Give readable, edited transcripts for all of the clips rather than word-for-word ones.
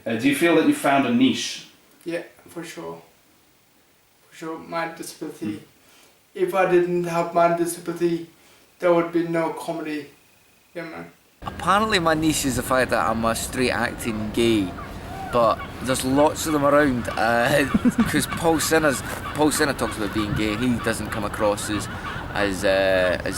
Do you feel that you found a niche? Yeah, for sure. For sure, my disability. If I didn't have my disability, there would be no comedy. Yeah, man. Apparently my niche is the fact that I'm a straight acting gay, but there's lots of them around, because Paul Sinner talks about being gay. He doesn't come across as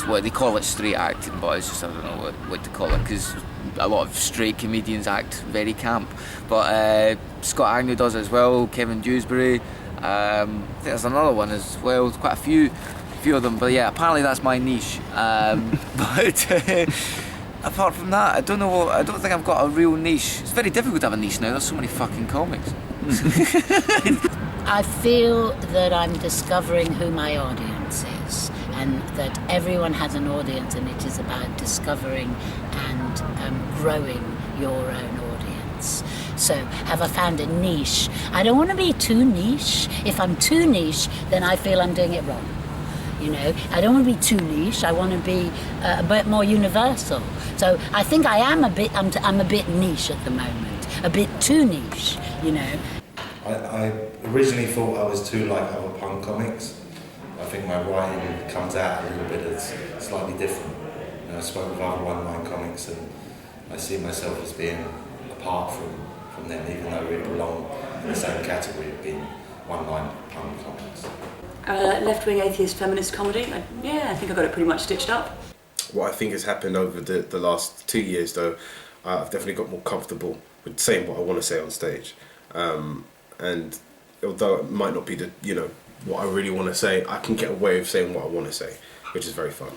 what they call it, straight acting, but it's just, I don't know what to call it, because a lot of straight comedians act very camp. But Scott Agnew does it as well, Kevin Dewsbury, I think there's another one as well, quite a few of them, but yeah, apparently that's my niche. But apart from that, I don't think I've got a real niche. It's very difficult to have a niche now, there's so many fucking comics. I feel that I'm discovering who my audience is, and that everyone has an audience, and it is about discovering and growing your own audience. So, have I found a niche? I don't want to be too niche. If I'm too niche, then I feel I'm doing it wrong. You know, I don't want to be too niche. I want to be a bit more universal. So I think I am I'm a bit niche at the moment, a bit too niche. You know. I originally thought I was too like other punk comics. I think my writing comes out a little bit as slightly different. You know, I spoke with other one-line comics, and I see myself as being apart from them, even though we belong in the same category of being one-line punk comics. Left-wing atheist feminist comedy. I think I got it pretty much stitched up. What I think has happened over the last 2 years, though, I've definitely got more comfortable with saying what I want to say on stage. And although it might not be what I really want to say, I can get away with saying what I want to say, which is very fun.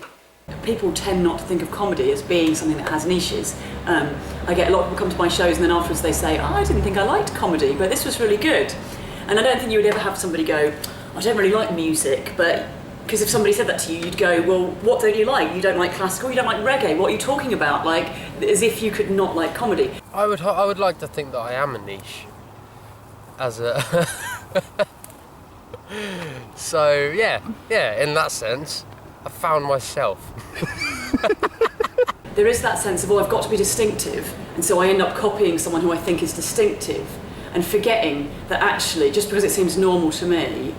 People tend not to think of comedy as being something that has niches. I get a lot of people come to my shows and then afterwards they say, I didn't think I liked comedy, but this was really good. And I don't think you would ever have somebody go, I don't really like music, but because if somebody said that to you, you'd go, well, what don't you like? You don't like classical, you don't like reggae, what are you talking about? Like, as if you could not like comedy. I would like to think that I am a niche. So, yeah, in that sense, I found myself. There is that sense of, I've got to be distinctive, and so I end up copying someone who I think is distinctive, and forgetting that actually, just because it seems normal to me,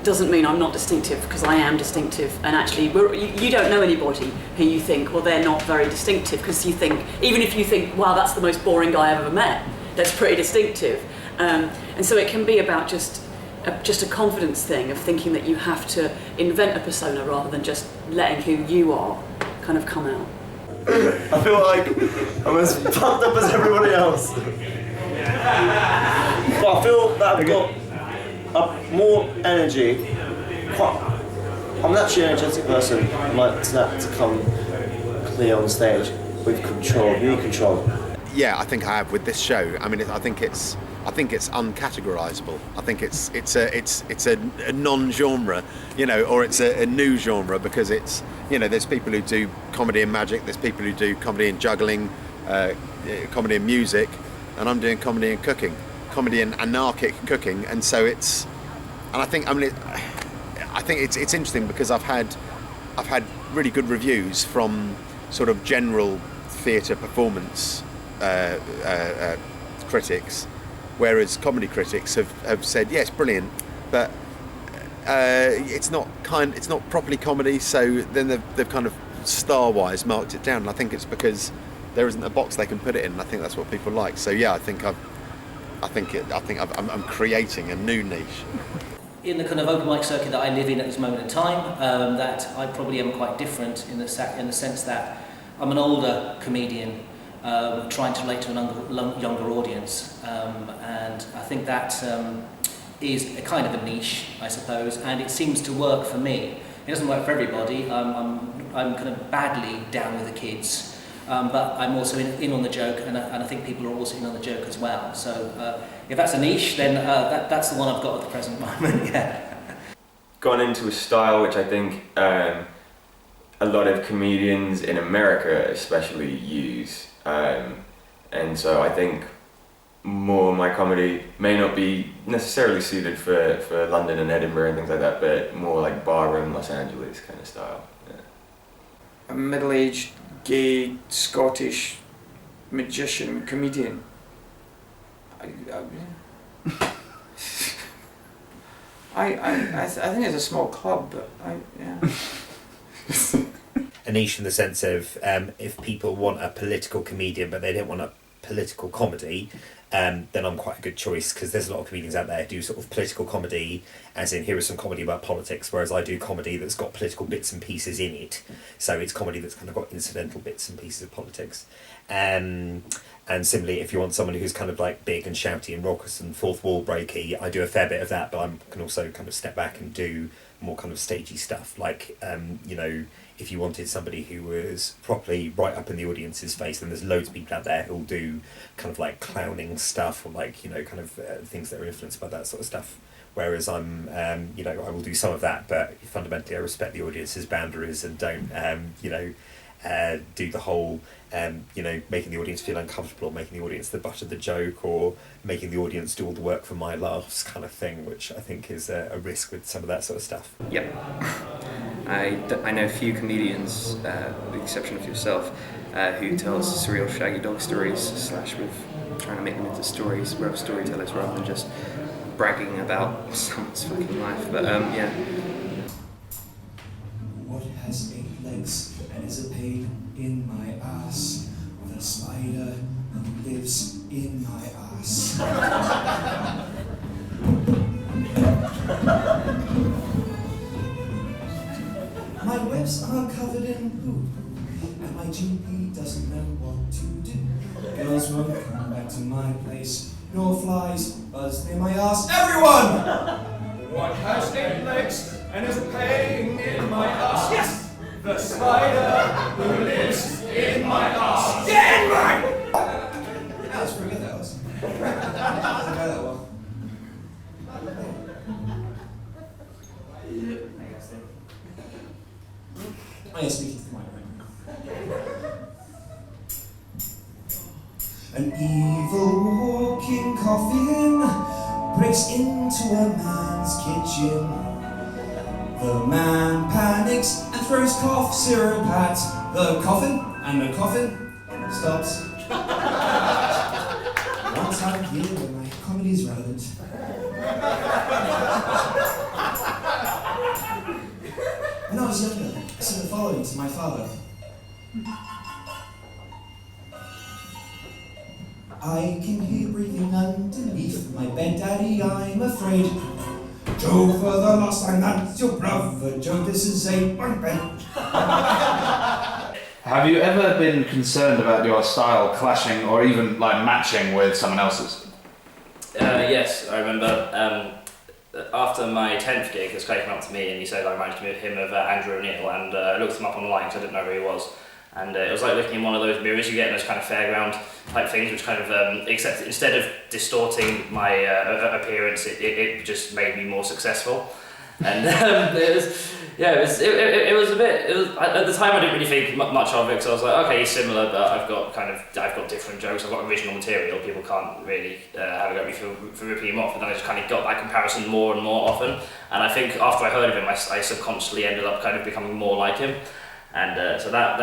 doesn't mean I'm not distinctive, because I am distinctive. And actually, you don't know anybody who you think, well, they're not very distinctive, because you think, even if you think, wow, that's the most boring guy I've ever met, that's pretty distinctive. And so it can be about just a confidence thing of thinking that you have to invent a persona rather than just letting who you are kind of come out. I feel like I'm as fucked up as everybody else. But I feel that I've got more energy. I'm naturally an energetic person. I like that to come clear on stage with control, new control. Yeah, I think I have with this show. I mean, I think it's uncategorizable. I think it's a non-genre, or it's a new genre, because it's, there's people who do comedy and magic, there's people who do comedy and juggling, comedy and music, and I'm doing comedy and cooking, comedy and anarchic cooking, and so I think it's interesting because I've had really good reviews from sort of general theatre performance critics, whereas comedy critics have said, yes, brilliant, but it's not properly comedy, so then they've kind of star-wise marked it down, and I think it's because there isn't a box they can put it in, and I think that's what people like. So yeah, I think I'm creating a new niche. In the kind of open mic circuit that I live in at this moment in time, that I probably am quite different in the sense that I'm an older comedian trying to relate to a younger audience, and I think that is a kind of a niche, I suppose, and it seems to work for me. It doesn't work for everybody. I'm kind of badly down with the kids, but I'm also in on the joke, and I think people are also in on the joke as well. So if that's a niche, then that's the one I've got at the present moment. Yeah. Gone into a style which I think a lot of comedians in America especially use. And so I think more of my comedy may not be necessarily suited for London and Edinburgh and things like that, but more like barroom Los Angeles kind of style. Yeah. A middle-aged, gay, Scottish magician, comedian. I think it's a small club, but A niche in the sense of if people want a political comedian but they don't want a political comedy, then I'm quite a good choice, because there's a lot of comedians out there who do sort of political comedy, as in here is some comedy about politics, whereas I do comedy that's got political bits and pieces in it. So it's comedy that's kind of got incidental bits and pieces of politics. And similarly, if you want someone who's kind of like big and shouty and raucous and fourth wall breaky, I do a fair bit of that, but I can also kind of step back and do more kind of stagey stuff. Like, you know, if you wanted somebody who was properly right up in the audience's face, then there's loads of people out there who'll do kind of like clowning stuff, or like, you know, kind of things that are influenced by that sort of stuff. Whereas I'm, you know, I will do some of that, but fundamentally I respect the audience's boundaries and don't, you know, do the whole, you know, making the audience feel uncomfortable, or making the audience the butt of the joke, or making the audience do all the work for my laughs kind of thing, which I think is a risk with some of that sort of stuff. Yep. I know a few comedians, with the exception of yourself, who tells surreal shaggy dog stories, / with trying to make them into stories, we're storytellers rather than just bragging about someone's fucking life, but yeah. What has 8 legs and is a pain in my ass? With a spider who lives in my ass. My webs are covered in poop, and my GP doesn't know what to do. Girls won't come back to my place, nor flies buzz near my ass. Everyone! What has 8 legs and is a pain in my ass? Yes! The spider who lives in my ass. Yeah, right! That was pretty good, that was. I didn't know that well. I am speaking to the microphone. An evil walking coffin breaks into a man's kitchen. The man panics and throws cough syrup at the coffin, and the coffin stops. One time of year when my comedy's relevant. When I was younger, I said the following to my father. I can hear breathing underneath my bed, Daddy, I'm afraid. Joe, for the last time, that's your brother, Joe, this is a bunk bed. Have you ever been concerned about your style clashing or even like matching with someone else's? Yes, I remember after my 10th gig, this guy came up to me and he said I reminded me of him of Andrew O'Neill, and I looked him up online because I didn't know who he was. And it was like looking in one of those mirrors you get in those kind of fairground type things, which kind of, except instead of distorting my appearance, it just made me more successful. And it was a bit. At the time I didn't really think much of it, because I was like, okay, he's similar, but I've got different jokes. I've got original material. People can't really have a go at me for ripping him off. But then I just kind of got that comparison more and more often. And I think after I heard of him, I subconsciously ended up kind of becoming more like him. And so that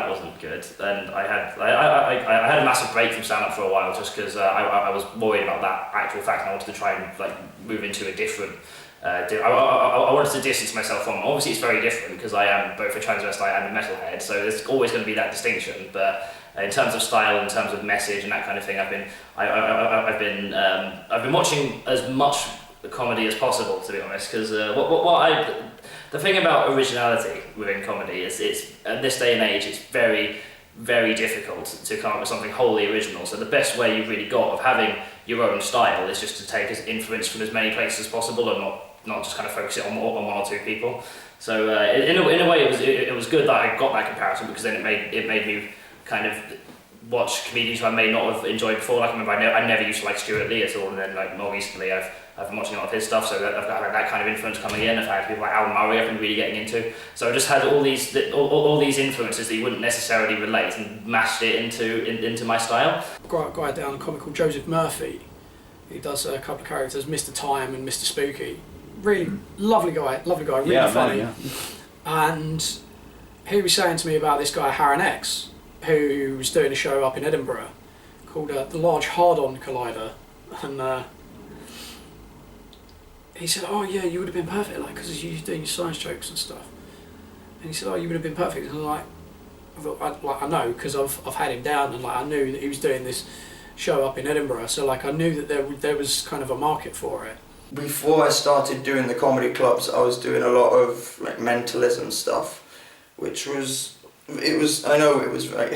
wasn't good. And I had a massive break from stand-up for a while, just because I was worried about that actual fact, and I wanted to try and like move into a different. I wanted to distance myself from. Obviously, it's very different because I am both a transvestite and a metalhead, so there's always going to be that distinction. But in terms of style, in terms of message, and that kind of thing, I've been watching as much comedy as possible, to be honest, because the thing about originality within comedy is it's at this day and age it's very, very difficult to come up with something wholly original. So the best way you've really got of having your own style is just to take as influence from as many places as possible, and not just kind of focus it on one or two people. So in a way it was good that I got that comparison, because then it made me kind of watch comedians who I may not have enjoyed before. Like I remember I never used to like Stuart Lee at all, and then like more recently I've been watching a lot of his stuff, so I've got that kind of influence coming in. I've had people like Alan Murray I've been really getting into. So I just had all these influences that you wouldn't necessarily relate, and mashed it into my style. Guy down, a comic called Joseph Murphy. He does a couple of characters, Mr. Time and Mr. Spooky. Really lovely guy, really funny. Yeah. And he was saying to me about this guy Harron X, who was doing a show up in Edinburgh called The Large Hard-On Collider, And he said, "Oh yeah, you would have been perfect, like, because you're doing your science jokes and stuff." And he said, "Oh, you would have been perfect." And I'm like, I know, because I've had him down, and like I knew that he was doing this show up in Edinburgh, so like I knew that there was kind of a market for it. Before I started doing the comedy clubs, I was doing a lot of like mentalism stuff, which was I know it was very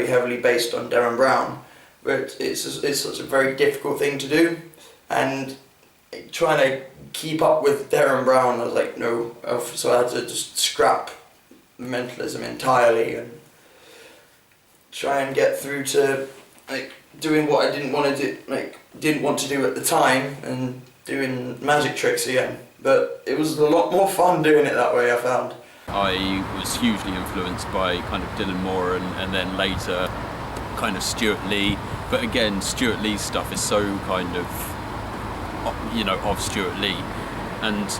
heavily based on Derren Brown, but it's such a very difficult thing to do, and trying to keep up with Derren Brown, I was like, no, so I had to just scrap mentalism entirely and try and get through to like doing what I didn't want to do at the time, and doing magic tricks again. But it was a lot more fun doing it that way, I found. I was hugely influenced by kind of Dylan Moore and then later kind of Stuart Lee. But again, Stuart Lee's stuff is so kind of, of Stuart Lee. And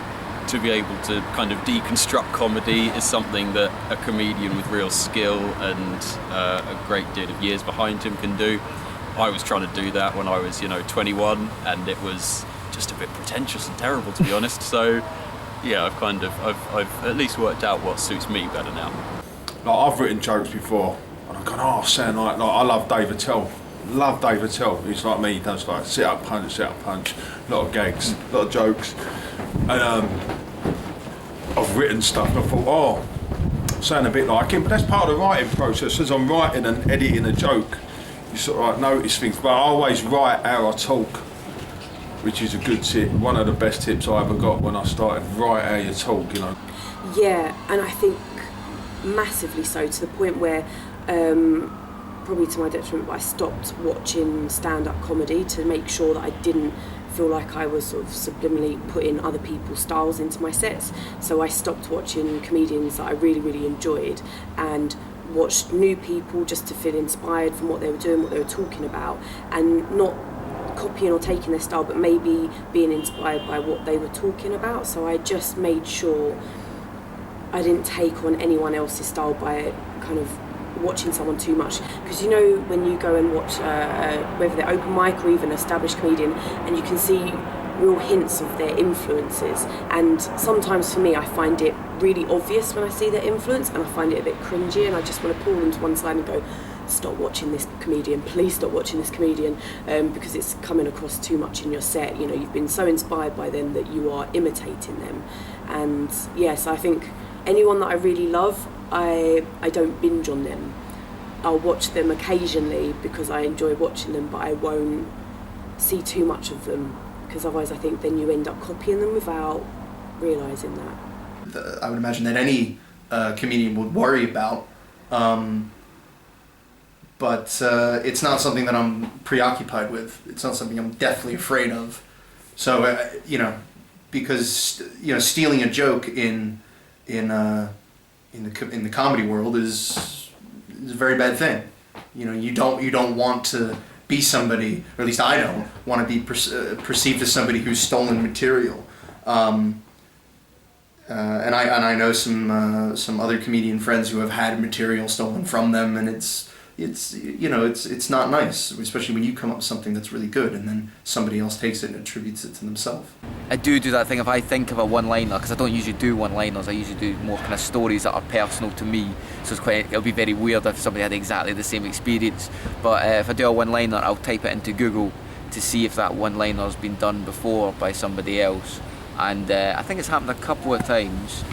to be able to kind of deconstruct comedy is something that a comedian with real skill and a great deal of years behind him can do. I was trying to do that when I was, 21, and it was just a bit pretentious and terrible, to be honest. So, yeah, I've at least worked out what suits me better now. Like, I've written jokes before, and I've gone, I sound like I love Dave Attell. Love Dave Attell. He's like me. He does like sit up punch, a lot of gags, a lot of jokes, and I've written stuff. And I thought, sound a bit like him, but that's part of the writing process. As I'm writing and editing a joke, you sort of like notice things. But I always write how I talk, which is a good tip. One of the best tips I ever got when I started. Write how you talk, Yeah, and I think massively so, to the point where, probably to my detriment, but I stopped watching stand-up comedy to make sure that I didn't feel like I was sort of subliminally putting other people's styles into my sets. So I stopped watching comedians that I really, really enjoyed, and watched new people just to feel inspired from what they were doing, what they were talking about, and not copying or taking their style, but maybe being inspired by what they were talking about. So I just made sure I didn't take on anyone else's style by kind of watching someone too much. Because when you go and watch whether they're open mic or even established comedian, and you can see real hints of their influences, and sometimes for me I find it really obvious when I see their influence, and I find it a bit cringy, and I just want to pull them to one side and go, stop watching this comedian, please stop watching this comedian, because it's coming across too much in your set. You've been so inspired by them that you are imitating them. And yes, I think anyone that I really love, I don't binge on them. I'll watch them occasionally because I enjoy watching them, but I won't see too much of them, because otherwise I think then you end up copying them without realising that. I would imagine that any comedian would worry about, but it's not something that I'm preoccupied with. It's not something I'm deathly afraid of. So because stealing a joke in the comedy world is a very bad thing. You don't want to be somebody, or at least I don't want to be perceived as somebody who's stolen material. And I know some other comedian friends who have had material stolen from them, and it's not nice, especially when you come up with something that's really good and then somebody else takes it and attributes it to themselves. I do that thing if I think of a one-liner, because I don't usually do one-liners, I usually do more kind of stories that are personal to me, so it'll be very weird if somebody had exactly the same experience. But if I do a one-liner, I'll type it into Google to see if that one-liner's been done before by somebody else, and I think it's happened a couple of times.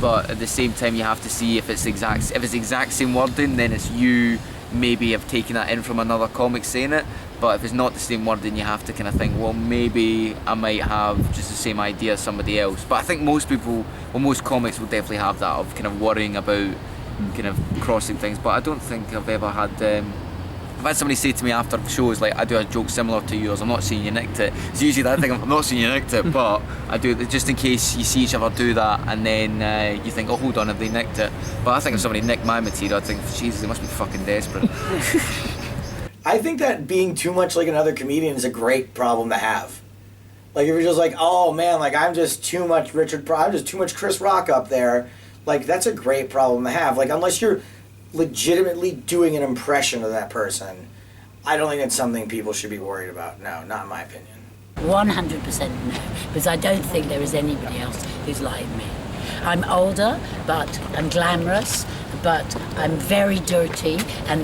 But at the same time, you have to see if it's exact same wording, then it's you maybe have taken that in from another comic saying it. But if it's not the same wording, you have to kind of think, well, maybe I might have just the same idea as somebody else. But I think most comics will definitely have that, of kind of worrying about kind of crossing things. But I don't think I've ever had I've had somebody say to me after shows, like, I do a joke similar to yours, I'm not saying you nicked it. It's usually that thing, I'm not saying you nicked it, but I do it just in case you see each other do that, and then you think, oh, hold on, have they nicked it? But I think if somebody nicked my material, I'd think, Jesus, they must be fucking desperate. I think that being too much like another comedian is a great problem to have. Like, if you're just like, oh man, like, I'm just too much I'm just too much Chris Rock up there, like, that's a great problem to have. Like, unless you're legitimately doing an impression of that person, I don't think it's something people should be worried about. No, not in my opinion. 100% no, because I don't think there is anybody else who's like me. I'm older, but I'm glamorous, but I'm very dirty,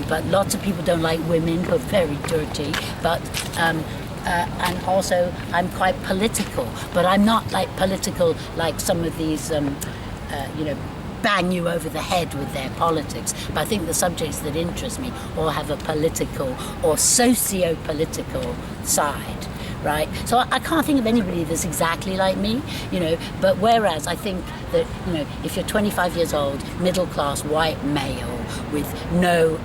but lots of people don't like women who are very dirty, but and also I'm quite political, but I'm not like political like some of these, bang you over the head with their politics. But I think the subjects that interest me all have a political or socio-political side. Right, so I can't think of anybody that's exactly like me, but whereas I think that, if you're 25 years old, middle class, white male with no,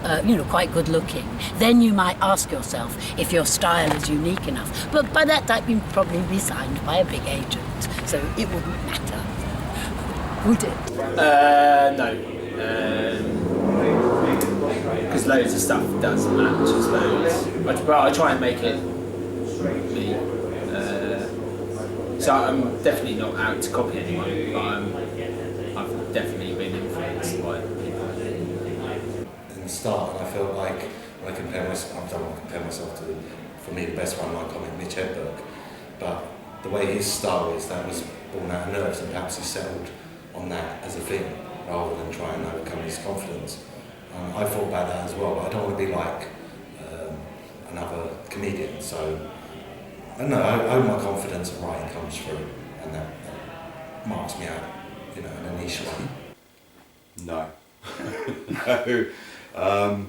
quite good looking, then you might ask yourself if your style is unique enough. But by that time, you'd probably be signed by a big agent, so it wouldn't matter, would it? No. Because loads of stuff does match as loads. But I try and make it me. So I'm definitely not out to copy anyone, but I've definitely been influenced by people. In the start, I felt like when I compare myself, I don't want to compare myself to, for me, the best one, my comic, Mitch Hedberg. But the way his style is, that was born out of nerves, and perhaps he settled on that as a thing, rather than trying to overcome his confidence. I thought about that as well, but I don't want to be like another comedian, so I don't know, I hope my confidence in writing comes through, and that marks me out, in a niche way. No. No.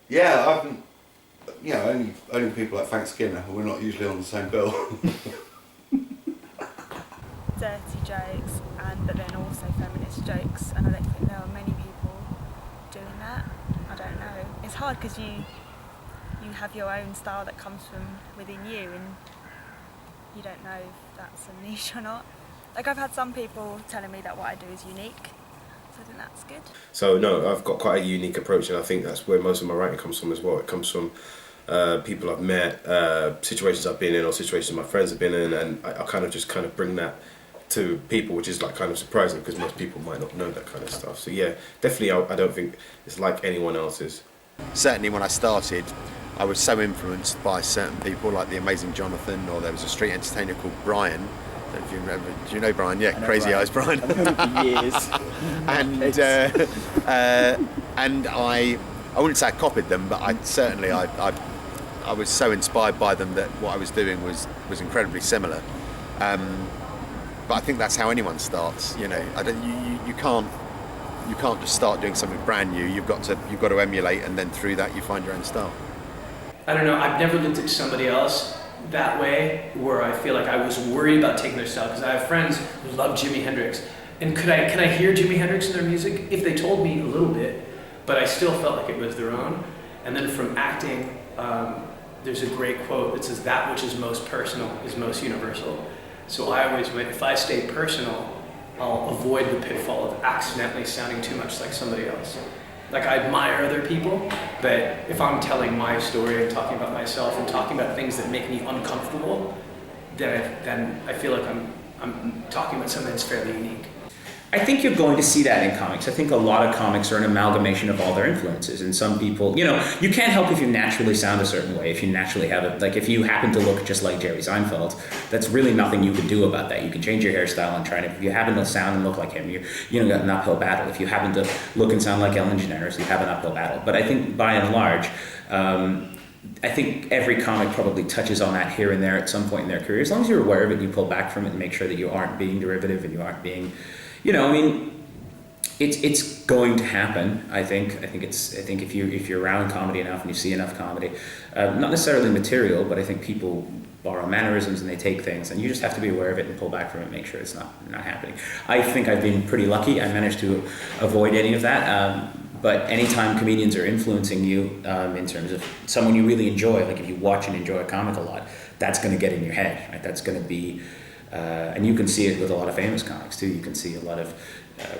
Yeah, only people like Frank Skinner, we're not usually on the same bill. Dirty jokes, but then also feminist jokes, and I don't think there are many people doing that. I don't know. It's hard because you have your own style that comes from within you, and you don't know if that's a niche or not. Like, I've had some people telling me that what I do is unique, so I think that's good. So no, I've got quite a unique approach, and I think that's where most of my writing comes from as well. It comes from people I've met, situations I've been in, or situations my friends have been in, and I kind of bring that to people, which is like kind of surprising because most people might not know that kind of stuff. So yeah, definitely I don't think it's like anyone else's. Certainly when I started, I was so influenced by certain people like the amazing Jonathan, or there was a street entertainer called Brian. I don't know if you remember. Do you know Brian? Yeah, Crazy Brian. Eyes Brian. I've known him for years. and I wouldn't say I copied them, but I was so inspired by them that what I was doing was incredibly similar. But I think that's how anyone starts. You can't just start doing something brand new. You've got to emulate, and then through that you find your own style. I don't know, I've never looked at somebody else that way where I feel like I was worried about taking their style, because I have friends who love Jimi Hendrix, and can I hear Jimi Hendrix in their music? If they told me a little bit, but I still felt like it was their own. And then from acting, there's a great quote that says, "That which is most personal is most universal." So I always went, if I stay personal, I'll avoid the pitfall of accidentally sounding too much like somebody else. Like, I admire other people, but if I'm telling my story and talking about myself and talking about things that make me uncomfortable, then I feel like I'm talking about something that's fairly unique. I think you're going to see that in comics. I think a lot of comics are an amalgamation of all their influences, and some people, you can't help if you naturally sound a certain way, if you naturally have it, like if you happen to look just like Jerry Seinfeld, that's really nothing you can do about that. You can change your hairstyle and try to, if you happen to sound and look like him, you got an uphill battle. If you happen to look and sound like Ellen DeGeneres, you have an uphill battle. But I think by and large, I think every comic probably touches on that here and there at some point in their career. As long as you're aware of it, you pull back from it and make sure that you aren't being derivative and you aren't being, it's going to happen. I think if you're around comedy enough and you see enough comedy, not necessarily material, but I think people borrow mannerisms and they take things, and you just have to be aware of it and pull back from it and make sure it's not happening. I think I've been pretty lucky. I managed to avoid any of that. But anytime comedians are influencing you in terms of someone you really enjoy, like if you watch and enjoy a comic a lot, that's going to get in your head. Right? That's going to be, and you can see it with a lot of famous comics too. You can see a lot of,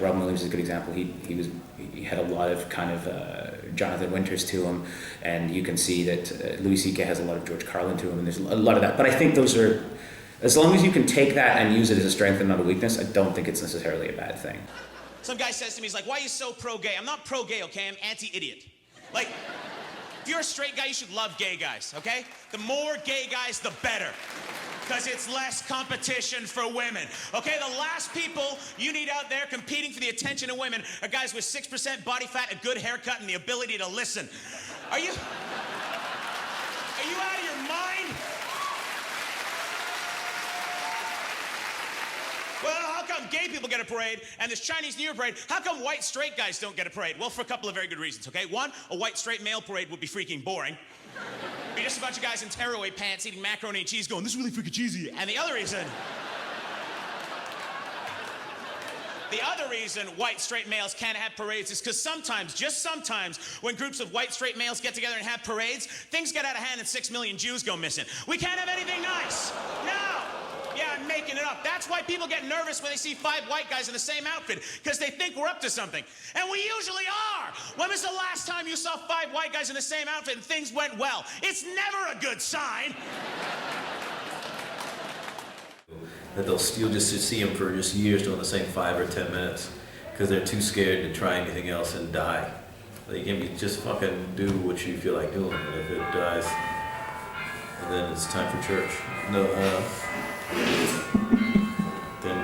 Robin Williams is a good example. He had a lot of kind of Jonathan Winters to him, and you can see that Louis C.K. has a lot of George Carlin to him, and there's a lot of that. But I think those are, as long as you can take that and use it as a strength and not a weakness, I don't think it's necessarily a bad thing. Some guy says to me, he's like, "Why are you so pro-gay?" I'm not pro-gay, okay? I'm anti-idiot. Like, If you're a straight guy, you should love gay guys, okay? The more gay guys, the better. Because it's less competition for women. Okay, the last people you need out there competing for the attention of women are guys with 6% body fat, a good haircut, and the ability to listen. Are you out of your mind? Well, how come gay people get a parade and this Chinese New Year parade? How come white straight guys don't get a parade? Well, for a couple of very good reasons, okay? One, a white straight male parade would be freaking boring. It'd be just a bunch of guys in tearaway pants eating macaroni and cheese going, this is really freaking cheesy. And the other reason white straight males can't have parades is because sometimes, just sometimes, when groups of white straight males get together and have parades, things get out of hand and 6 million Jews go missing. We can't have anything nice. No. Yeah, I'm making it up. That's why people get nervous when they see 5 white guys in the same outfit, because they think we're up to something. And we usually are. When was the last time you saw 5 white guys in the same outfit and things went well? It's never a good sign. That you'll just see them for just years doing the same 5 or 10 minutes because they're too scared to try anything else and die. Like, you just fucking do what you feel like doing, and if it dies, and then it's time for church. No,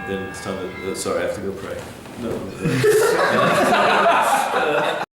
then it's time to. Sorry, I have to go pray. No.